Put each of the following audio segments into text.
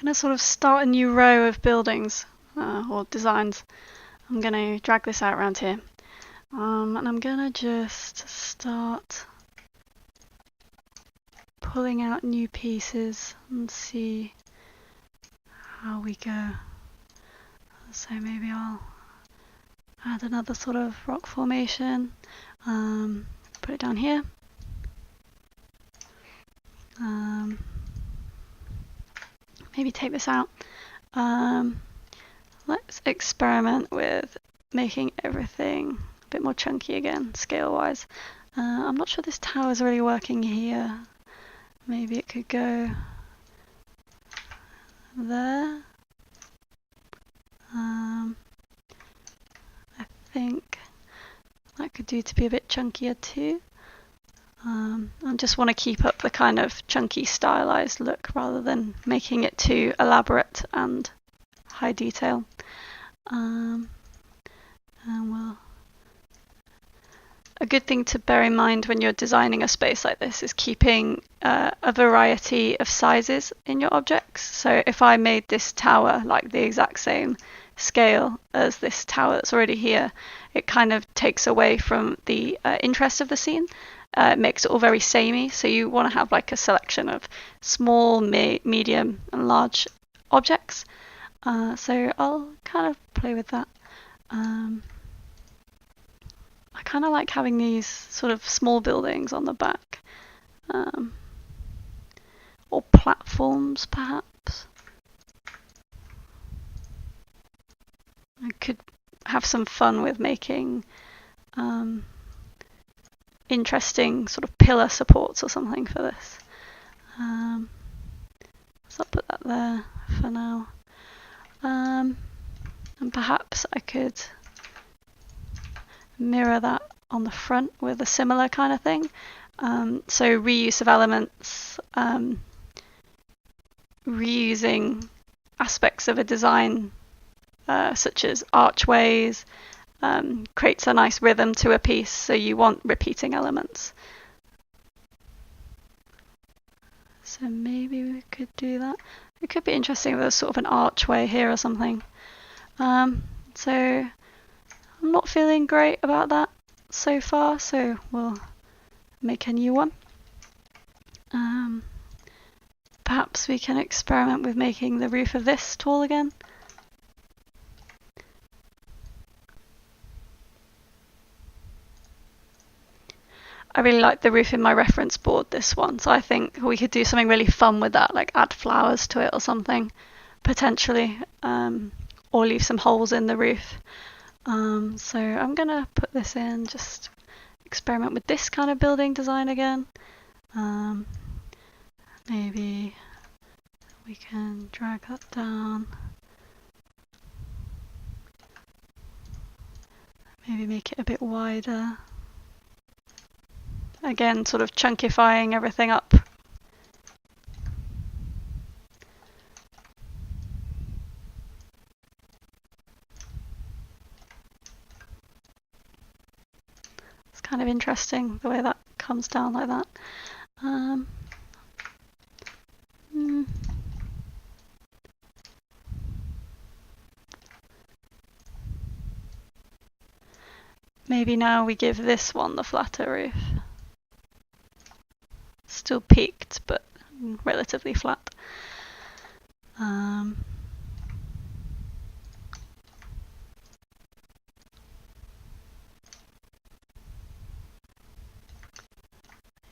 going to sort of start a new row of buildings or designs. I'm going to drag this out around here. And I'm going to just start pulling out new pieces and see how we go. So maybe I'll add another sort of rock formation, put it down here. Maybe take this out. Let's experiment with making everything a bit more chunky again, scale-wise. I'm not sure this tower is really working here. Maybe it could go there. I think that could do to be a bit chunkier too. I just want to keep up the kind of chunky stylized look rather than making it too elaborate and high detail. And a good thing to bear in mind when you're designing a space like this is keeping a variety of sizes in your objects. So if I made this tower like the exact same scale as this tower that's already here, it kind of takes away from the interest of the scene. It makes it all very samey, so you want to have like a selection of small, medium and large objects. So I'll kind of play with that. I kind of like having these sort of small buildings on the back, or platforms perhaps. I could have some fun with making interesting sort of pillar supports or something for this. So I'll put that there for now. And perhaps I could mirror that on the front with a similar kind of thing. So reuse of elements, reusing aspects of a design such as archways, creates a nice rhythm to a piece, so you want repeating elements. So maybe we could do that. It could be interesting if there's sort of an archway here or something. So I'm not feeling great about that so far, so we'll make a new one. Perhaps we can experiment with making the roof of this tall again. I really like the roof in my reference board, this one, so I think we could do something really fun with that, like add flowers to it or something, potentially, or leave some holes in the roof. So I'm going to put this in, just experiment with this kind of building design again. Maybe we can drag that down. Maybe make it a bit wider. Again, sort of chunkifying everything up. It's kind of interesting the way that comes down like that. Maybe now we give this one the flatter roof. Still peaked, but relatively flat.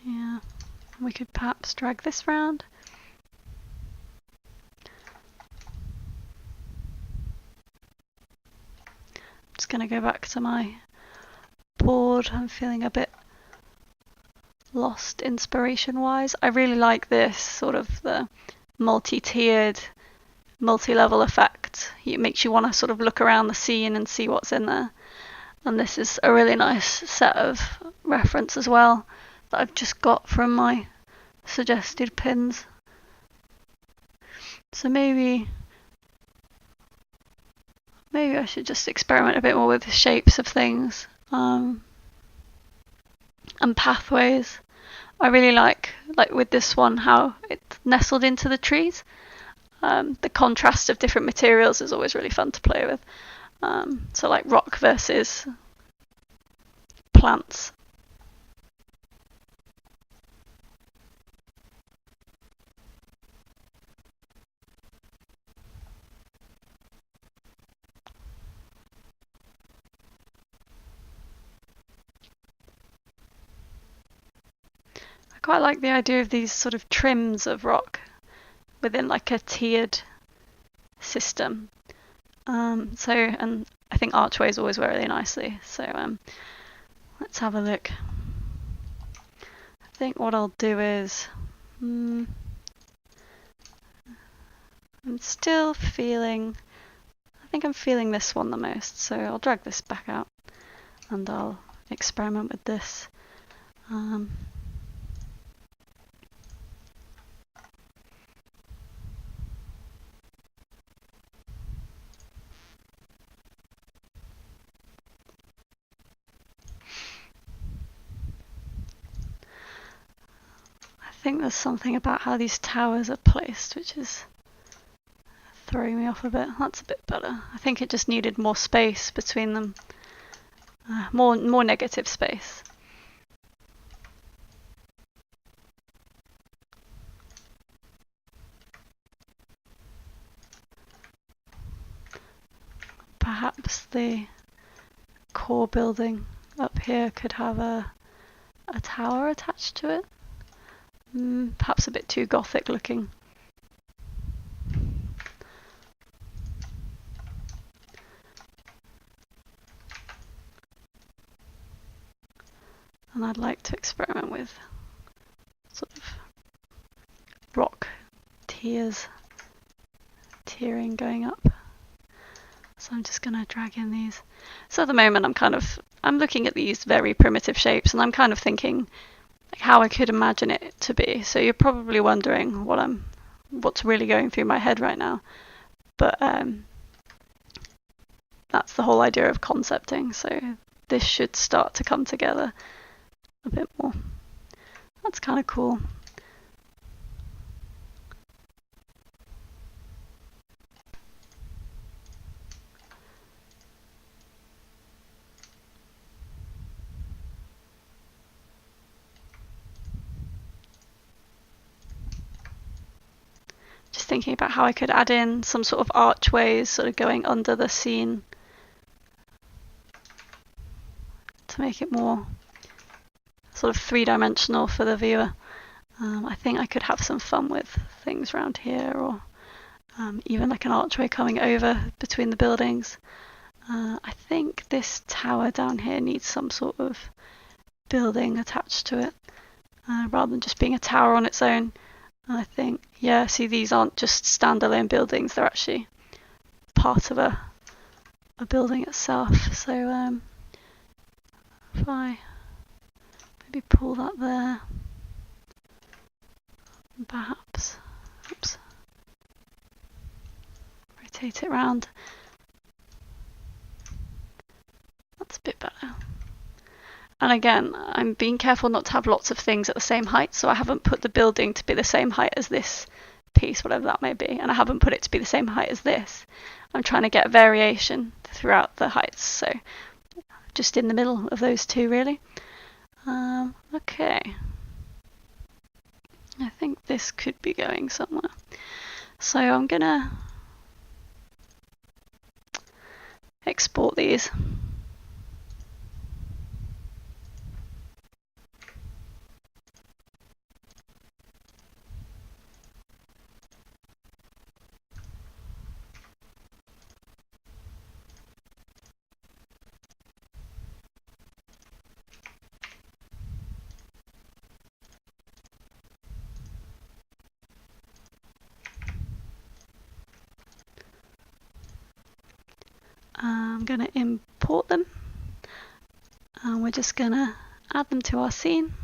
Yeah, we could perhaps drag this round. I'm just going to go back to my board. I'm feeling a bit lost inspiration-wise. I really like this sort of the multi-tiered, multi-level effect. It makes you want to sort of look around the scene and see what's in there. And this is a really nice set of reference as well that I've just got from my suggested pins. So maybe I should just experiment a bit more with the shapes of things. And pathways. I really like with this one how it's nestled into the trees. The contrast of different materials is always really fun to play with. So like rock versus plants. I quite like the idea of these sort of trims of rock within like a tiered system. And I think archways always work really nicely. So let's have a look. I think what I'll do is I'm still feeling, I think I'm feeling this one the most, so I'll drag this back out and I'll experiment with this. I think there's something about how these towers are placed which is throwing me off a bit. That's a bit better. I think it just needed more space between them, more negative space. Perhaps the core building up here could have a tower attached to it. Perhaps a bit too gothic looking. And I'd like to experiment with sort of rock tiering going up. So I'm just going to drag in these. So at the moment I'm looking at these very primitive shapes and I'm kind of thinking like how I could imagine it to be. So you're probably wondering what's really going through my head right now. But that's the whole idea of concepting. So this should start to come together a bit more. That's kind of cool. Just thinking about how I could add in some sort of archways sort of going under the scene to make it more sort of three-dimensional for the viewer. I think I could have some fun with things around here, or even like an archway coming over between the buildings. I think this tower down here needs some sort of building attached to it, rather than just being a tower on its own. I think, yeah, see, these aren't just standalone buildings, they're actually part of a building itself. So if I maybe pull that there, and perhaps, oops, rotate it around. That's a bit better. And again, I'm being careful not to have lots of things at the same height, so I haven't put the building to be the same height as this piece, whatever that may be, and I haven't put it to be the same height as this. I'm trying to get variation throughout the heights, so just in the middle of those two, really. Okay. I think this could be going somewhere. So I'm gonna export these. I'm going to import them and we're just going to add them to our scene.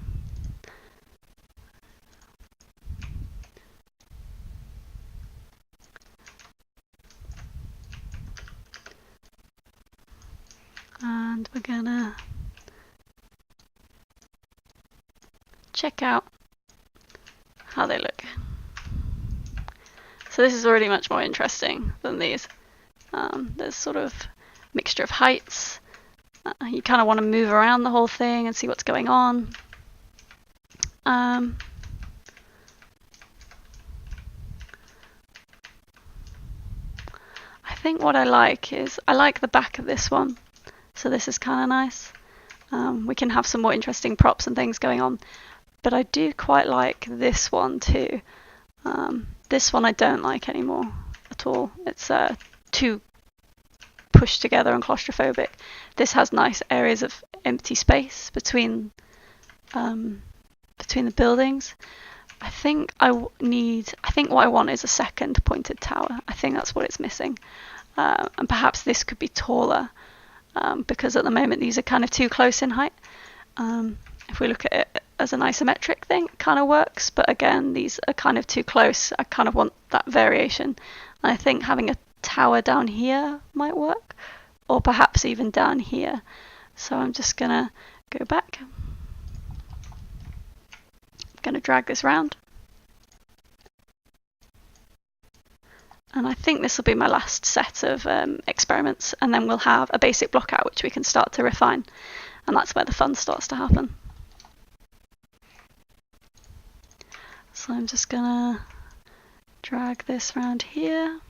And we're going to check out how they look. So this is already much more interesting than these. There's sort of mixture of heights. You kind of want to move around the whole thing and see what's going on. I think what I like is, I like the back of this one. So this is kind of nice. We can have some more interesting props and things going on. But I do quite like this one too. This one I don't like anymore at all. It's too pushed together and claustrophobic. This has nice areas of empty space between the buildings. I think what I want is a second pointed tower. I think that's what it's missing. And perhaps this could be taller, because at the moment these are kind of too close in height. If we look at it as an isometric thing, it kind of works, but again, these are kind of too close. I kind of want that variation. And I think having a tower down here might work, or perhaps even down here. So I'm just gonna go back. I'm gonna drag this round. And I think this will be my last set of experiments, and then we'll have a basic blockout which we can start to refine, and that's where the fun starts to happen. So I'm just gonna drag this round here.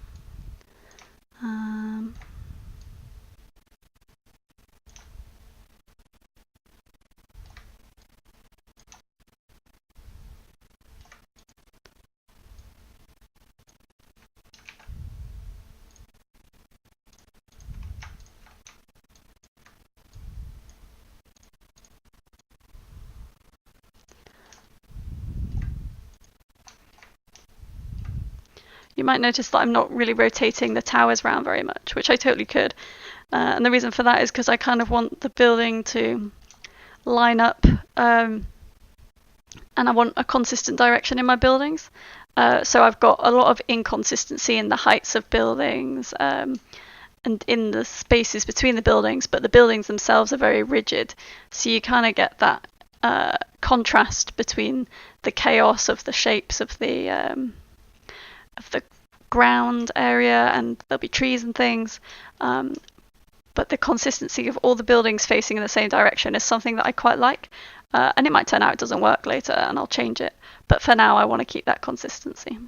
You might notice that I'm not really rotating the towers around very much, which I totally could. And the reason for that is because I kind of want the building to line up, and I want a consistent direction in my buildings. So I've got a lot of inconsistency in the heights of buildings, and in the spaces between the buildings, but the buildings themselves are very rigid. So you kind of get that contrast between the chaos of the shapes of the ground area, and there'll be trees and things, but the consistency of all the buildings facing in the same direction is something that I quite like, and it might turn out it doesn't work later and I'll change it, but for now I want to keep that consistency.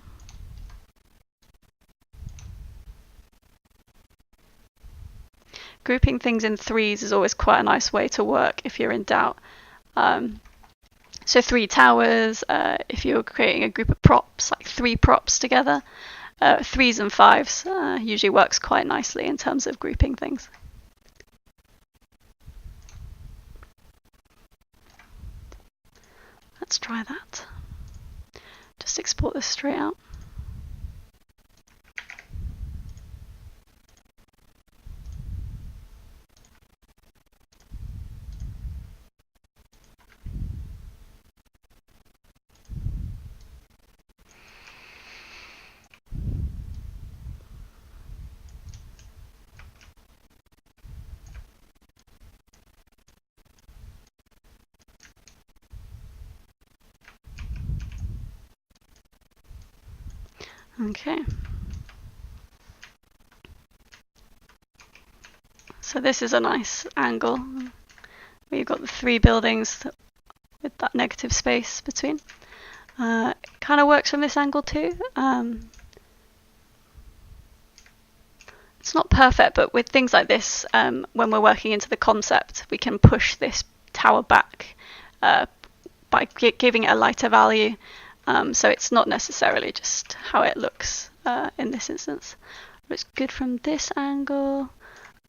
Grouping things in threes is always quite a nice way to work if you're in doubt. So 3 towers, if you're creating a group of props, like 3 props together, 3s and 5s usually works quite nicely in terms of grouping things. Let's try that. Just export this straight out. Okay. So this is a nice angle where you've got the 3 buildings with that negative space between. It kind of works from this angle too. It's not perfect, but with things like this, when we're working into the concept, we can push this tower back by giving it a lighter value. So it's not necessarily just how it looks in this instance. But it's good from this angle.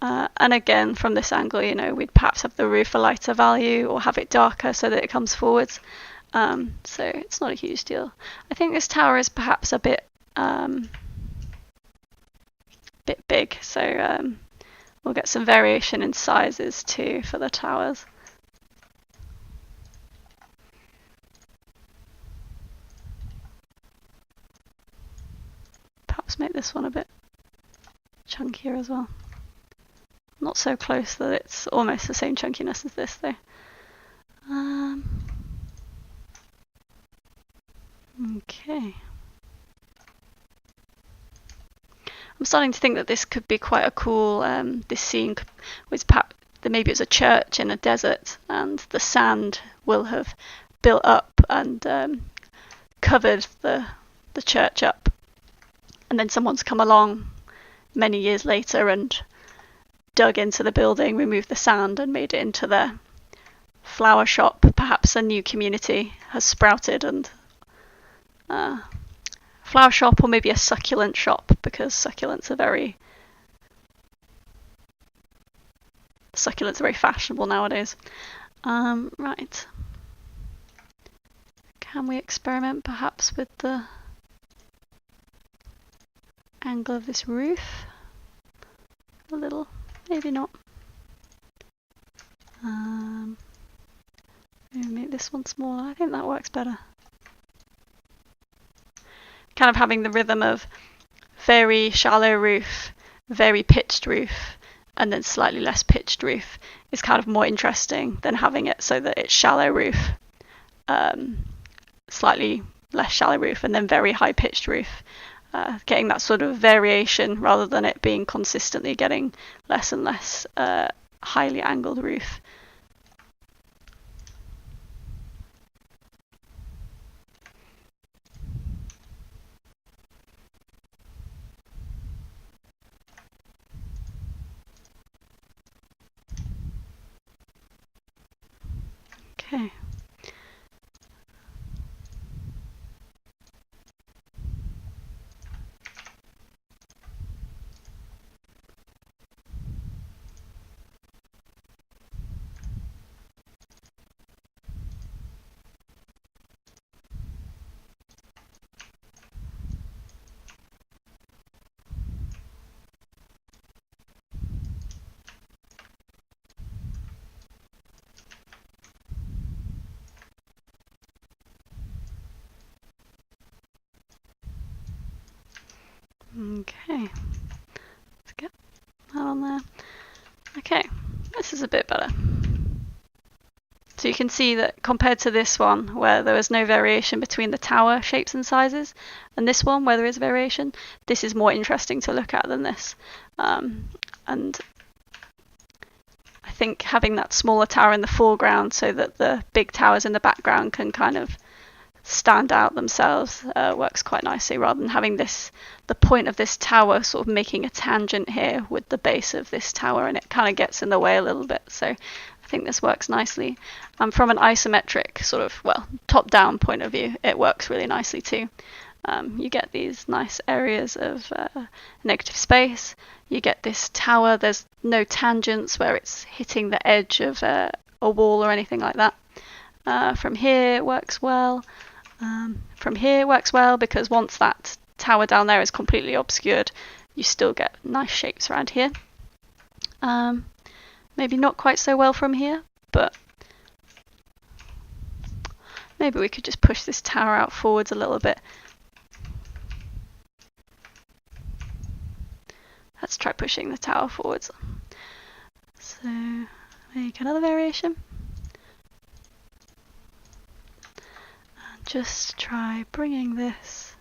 And again, from this angle, you know, we'd perhaps have the roof a lighter value or have it darker so that it comes forwards. So it's not a huge deal. I think this tower is perhaps a bit big, so we'll get some variation in sizes too for the towers. Perhaps make this one a bit chunkier as well. Not so close that it's almost the same chunkiness as this though. Okay. I'm starting to think that this could be quite a cool, this scene was perhaps, maybe it's a church in a desert and the sand will have built up and covered the church up. And then someone's come along many years later and dug into the building, removed the sand and made it into their flower shop. Perhaps a new community has sprouted and flower shop, or maybe a succulent shop, because succulents are very fashionable nowadays. Right. Can we experiment perhaps with the angle of this roof? A little, maybe not. Maybe make this one smaller. I think that works better. Kind of having the rhythm of very shallow roof, very pitched roof, and then slightly less pitched roof is kind of more interesting than having it so that it's shallow roof, slightly less shallow roof, and then very high pitched roof. Getting that sort of variation rather than it being consistently getting less and less highly angled roof. Okay. Okay, let's get that on there. Okay, this is a bit better. So you can see that compared to this one, where there was no variation between the tower shapes and sizes, and this one, where there is variation, this is more interesting to look at than this. And I think having that smaller tower in the foreground so that the big towers in the background can kind of stand out themselves works quite nicely, rather than having the point of this tower sort of making a tangent here with the base of this tower, and it kind of gets in the way a little bit. So I think this works nicely. From an isometric sort of, well, top-down point of view, it works really nicely too. You get these nice areas of negative space. You get this tower, there's no tangents where it's hitting the edge of a wall or anything like that. From here it works well. From here it works well because once that tower down there is completely obscured, you still get nice shapes around here. Maybe not quite so well from here, but maybe we could just push this tower out forwards a little bit. Let's try pushing the tower forwards. So make another variation. And just try bringing this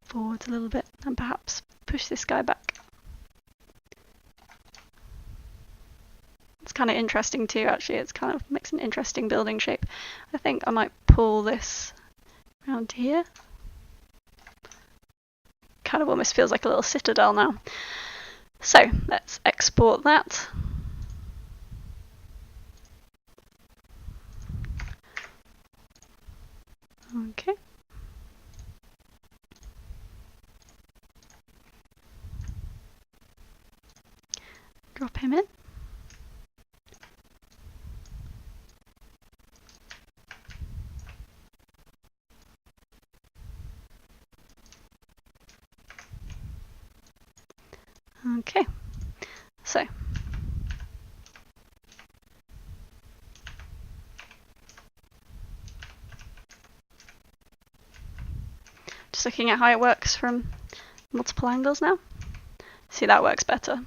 forwards a little bit and perhaps push this guy back. It's kind of interesting too, actually. It's kind of makes an interesting building shape. I think I might pull this around here. Kind of almost feels like a little citadel now. So let's export that. Okay. Drop him in. Okay, so just looking at how it works from multiple angles now. See, that works better.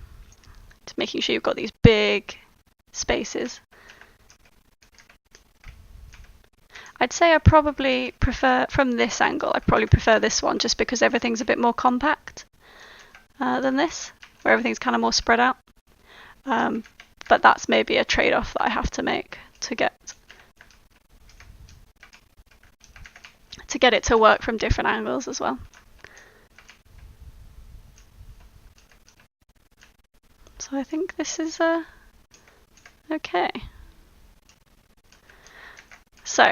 Just making sure you've got these big spaces. I'd say I probably prefer, from this angle, I probably prefer this one just because everything's a bit more compact. than this, where everything's kind of more spread out. But that's maybe a trade-off that I have to make to get it to work from different angles as well. So I think this is okay. So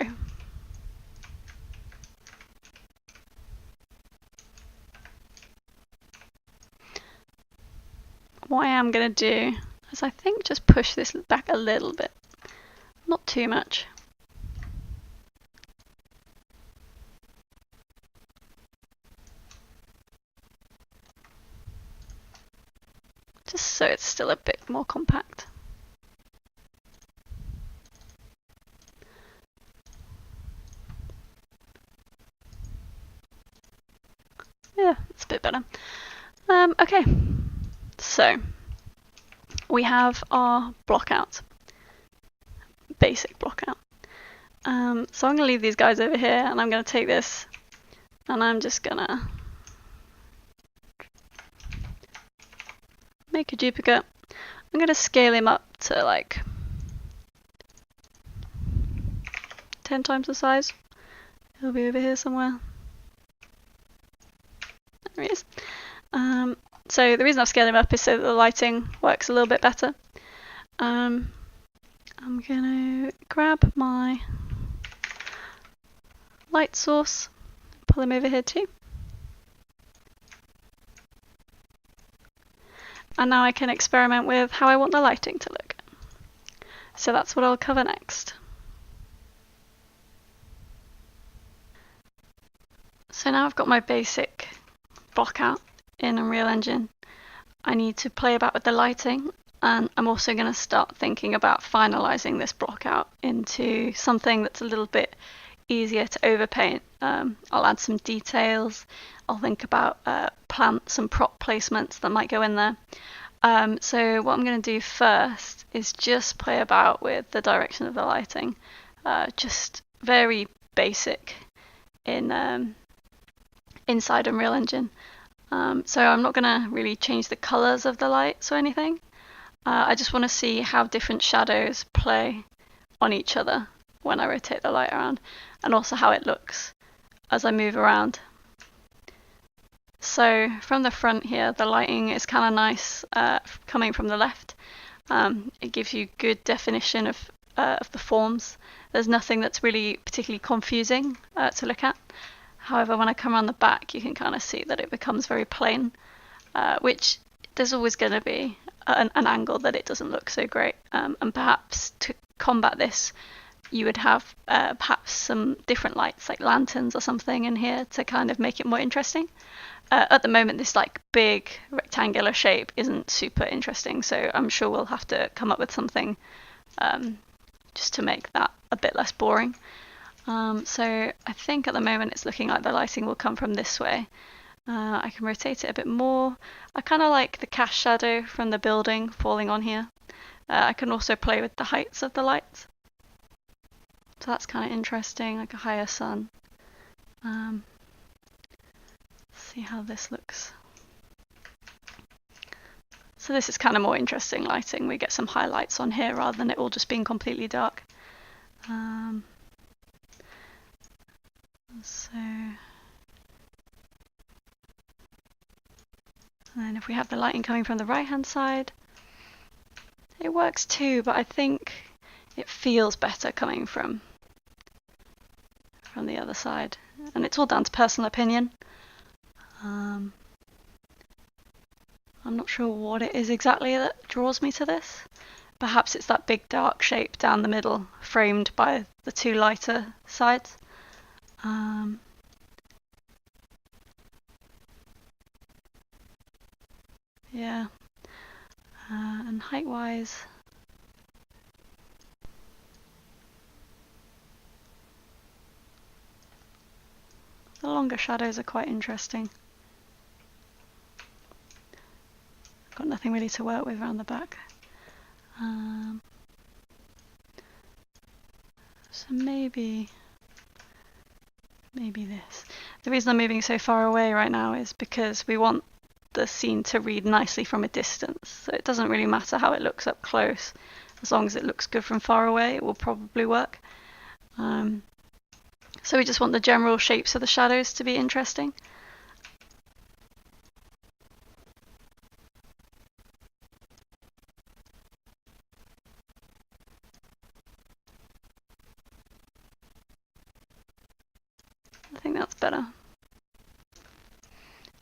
what I am going to do is I think just push this back a little bit, not too much. Just so it's still a bit more compact. Yeah, it's a bit better. Okay, so we have our blockout, basic blockout. So I'm going to leave these guys over here, and I'm going to take this, and I'm just going to make a duplicate. I'm going to scale him up to like 10 times the size. He'll be over here somewhere. There he is. So the reason I've scaled him up is so that the lighting works a little bit better. I'm going to grab my light source, pull him over here too. And now I can experiment with how I want the lighting to look. So that's what I'll cover next. So now I've got my basic blockout in Unreal Engine. I need to play about with the lighting, and I'm also going to start thinking about finalizing this blockout into something that's a little bit easier to overpaint. I'll add some details. I'll think about plants and prop placements that might go in there. So what I'm going to do first is just play about with the direction of the lighting, just very basic in inside Unreal Engine. So I'm not going to really change the colors of the lights or anything. I just want to see how different shadows play on each other when I rotate the light around, and also how it looks as I move around. So from the front here, the lighting is kind of nice coming from the left. It gives you good definition of the forms. There's nothing that's really particularly confusing to look at. However, when I come around the back, you can kind of see that it becomes very plain, which there's always going to be an angle that it doesn't look so great. And perhaps to combat this, you would have perhaps some different lights, like lanterns or something in here, to kind of make it more interesting. At the moment, this like big rectangular shape isn't super interesting, so I'm sure we'll have to come up with something just to make that a bit less boring. So I think at the moment it's looking like the lighting will come from this way. I can rotate it a bit more. I kind of like the cast shadow from the building falling on here. I can also play with the heights of the lights. So that's kind of interesting, like a higher sun. See how this looks. So this is kind of more interesting lighting. We get some highlights on here rather than it all just being completely dark. And then if we have the lighting coming from the right hand side, it works too, but I think it feels better coming from the other side. And it's all down to personal opinion. I'm not sure what it is exactly that draws me to this. Perhaps it's that big dark shape down the middle, framed by the two lighter sides. Yeah. And height-wise, the longer shadows are quite interesting. Got nothing really to work with around the back. So maybe this. The reason I'm moving so far away right now is because we want the scene to read nicely from a distance. So it doesn't really matter how it looks up close. As long as it looks good from far away, it will probably work. So we just want the general shapes of the shadows to be interesting. I think that's better.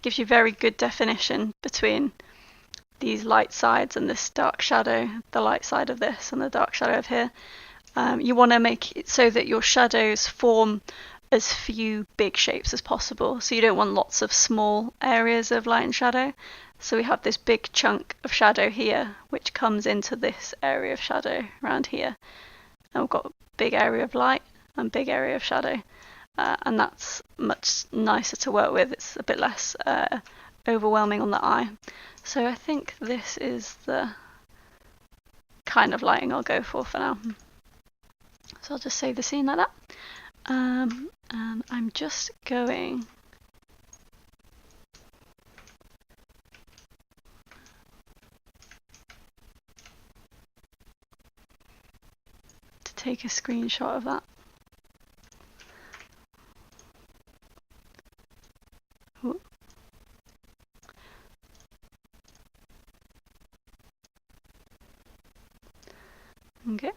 Gives you very good definition between these light sides and this dark shadow, the light side of this and the dark shadow of here. You want to make it so that your shadows form as few big shapes as possible. So you don't want lots of small areas of light and shadow. So we have this big chunk of shadow here, which comes into this area of shadow around here. And we've got a big area of light and big area of shadow. And that's much nicer to work with. It's a bit less overwhelming on the eye. So I think this is the kind of lighting I'll go for now. So I'll just save the scene like that. And I'm just going to take a screenshot of that. Ooh. Okay.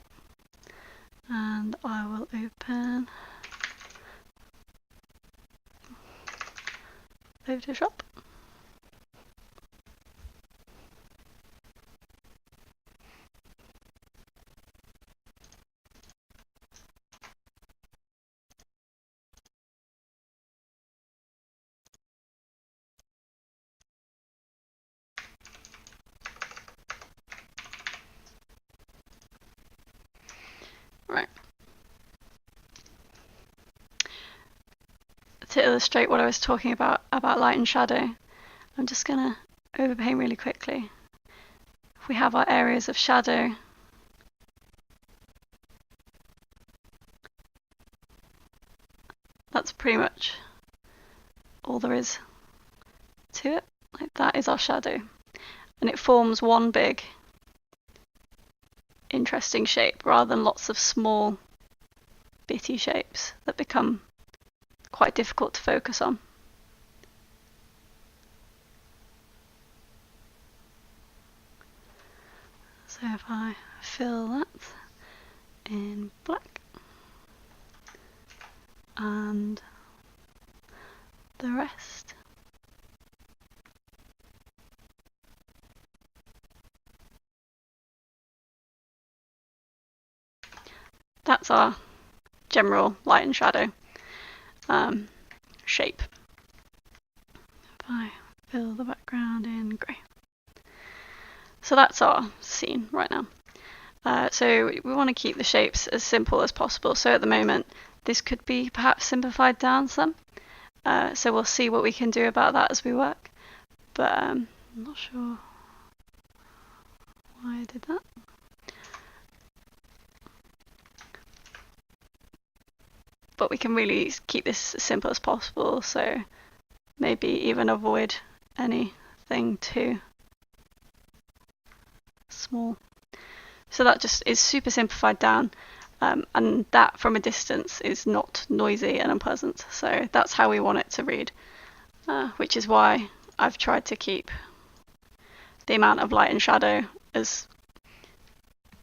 And I will open Photoshop. Right. To illustrate what I was talking about light and shadow, I'm just going to overpaint really quickly. If we have our areas of shadow, that's pretty much all there is to it. Like that is our shadow. And it forms one big interesting shape rather than lots of small bitty shapes that become quite difficult to focus on. So if I fill that in black and the rest that's our general light and shadow shape. If I fill the background in grey. So that's our scene right now. So we want to keep the shapes as simple as possible. So at the moment, this could be perhaps simplified down some. So we'll see what we can do about that as we work. But I'm not sure why I did that. But we can really keep this as simple as possible. So maybe even avoid anything too small. So that just is super simplified down, and that from a distance is not noisy and unpleasant. So that's how we want it to read, which is why I've tried to keep the amount of light and shadow as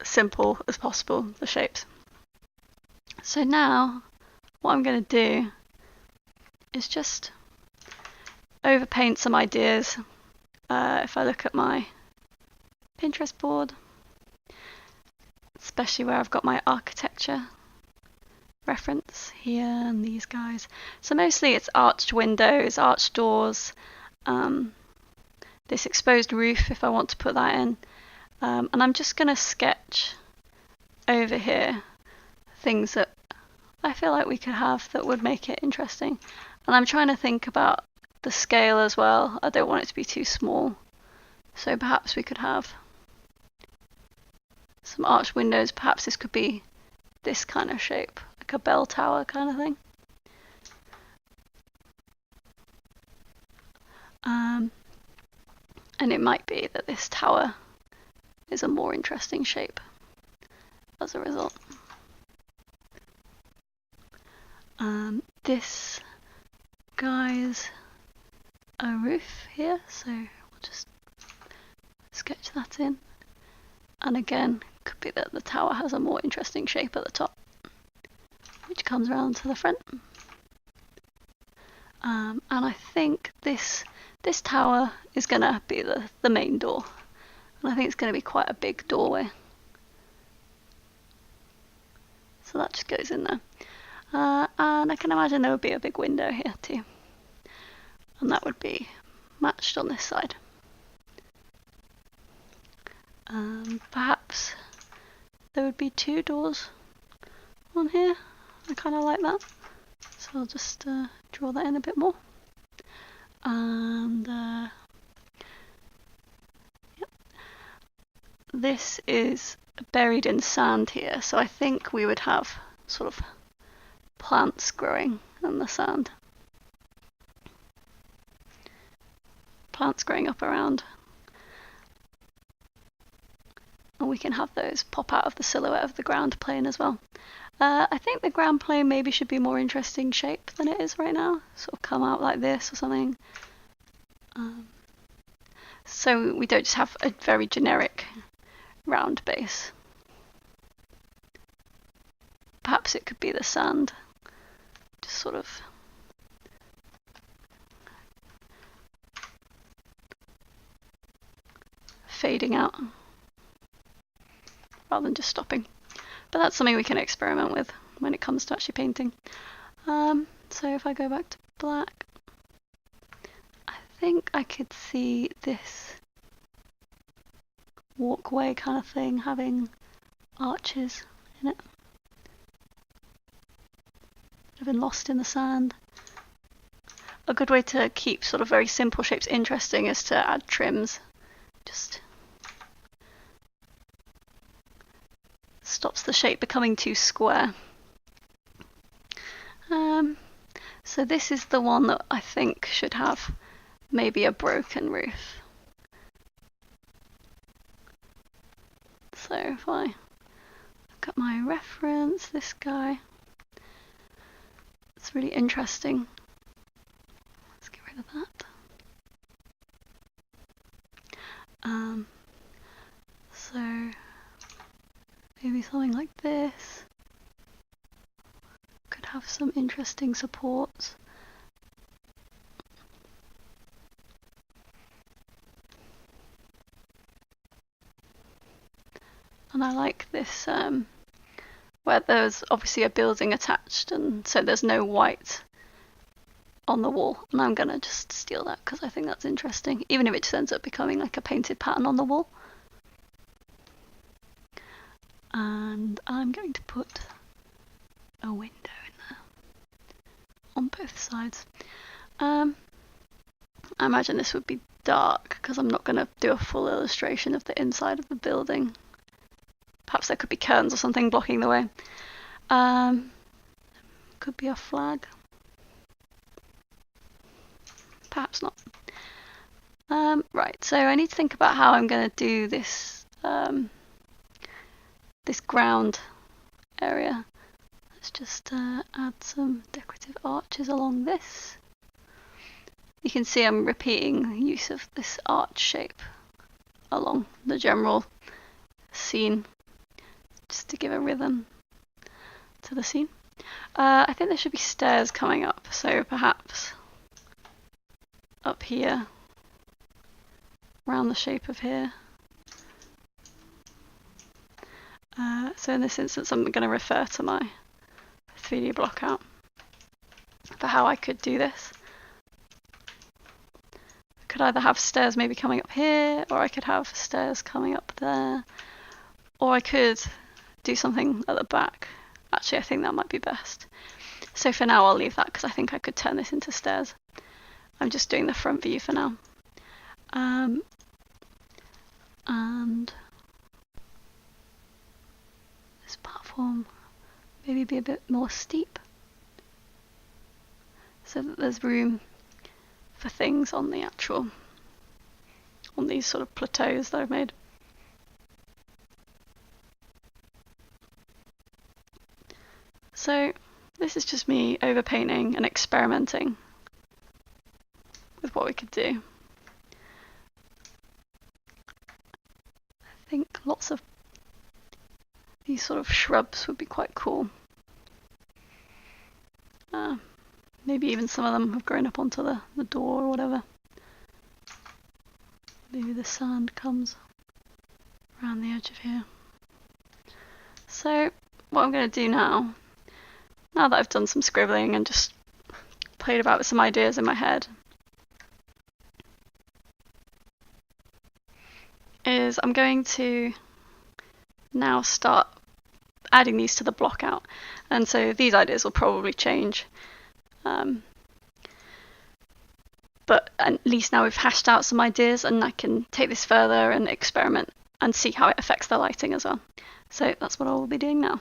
simple as possible, the shapes. So now what I'm going to do is just overpaint some ideas. If I look at my Pinterest board, especially where I've got my architecture reference here and these guys. So mostly it's arched windows, arched doors, this exposed roof if I want to put that in. And I'm just going to sketch over here things that I feel like we could have that would make it interesting. And I'm trying to think about the scale as well. I don't want it to be too small. So perhaps we could have some arched windows. Perhaps this could be this kind of shape, like a bell tower kind of thing. And it might be that this tower is a more interesting shape as a result. This guy's a roof here, so we'll just sketch that in. And again, could be that the tower has a more interesting shape at the top, which comes around to the front. And I think this tower is going to be the main door. And I think it's going to be quite a big doorway. So that just goes in there. And I can imagine there would be a big window here too. And that would be matched on this side. Perhaps there would be 2 doors on here. I kind of like that. So I'll just draw that in a bit more. And yep. This is buried in sand here, so I think we would have sort of plants growing in the sand. Plants growing up around. And we can have those pop out of the silhouette of the ground plane as well. I think the ground plane maybe should be a more interesting shape than it is right now. Sort of come out like this or something. So we don't just have a very generic round base. Perhaps it could be the sand. Just sort of fading out rather than just stopping. But that's something we can experiment with when it comes to actually painting. So if I go back to black, I think I could see this walkway kind of thing having arches in it. I've been lost in the sand. A good way to keep sort of very simple shapes interesting is to add trims. Just stops the shape becoming too square. So this is the one that I think should have maybe a broken roof. So if I look at my reference, this guy, it's really interesting. Let's get rid of that. So maybe something like this could have some interesting supports. And I like this where there's obviously a building attached, and so there's no white on the wall. And I'm gonna just steal that because I think that's interesting, even if it just ends up becoming like a painted pattern on the wall. And I'm going to put a window in there on both sides. I imagine this would be dark because I'm not going to do a full illustration of the inside of the building. Perhaps there could be curtains or something blocking the way. Could be a flag. Perhaps not. Right, so I need to think about how I'm going to do this this ground area. Let's just add some decorative arches along this. You can see I'm repeating the use of this arch shape along the general scene, just to give a rhythm to the scene. I think there should be stairs coming up, so perhaps up here, around the shape of here. So in this instance I'm going to refer to my 3D blockout for how I could do this. I could either have stairs maybe coming up here, or I could have stairs coming up there, or I could do something at the back. Actually, I think that might be best. So for now I'll leave that because I think I could turn this into stairs. I'm just doing the front view for now. And this platform maybe be a bit more steep so that there's room for things on the actual on these sort of plateaus that I've made. So this is just me overpainting and experimenting with what we could do. I think lots of these sort of shrubs would be quite cool. Maybe even some of them have grown up onto the door or whatever. Maybe the sand comes around the edge of here. So what I'm going to do now that I've done some scribbling and just played about with some ideas in my head, is I'm going to now start adding these to the Blockout. And so these ideas will probably change. But at least now we've hashed out some ideas, and I can take this further and experiment and see how it affects the lighting as well. So that's what I will be doing now.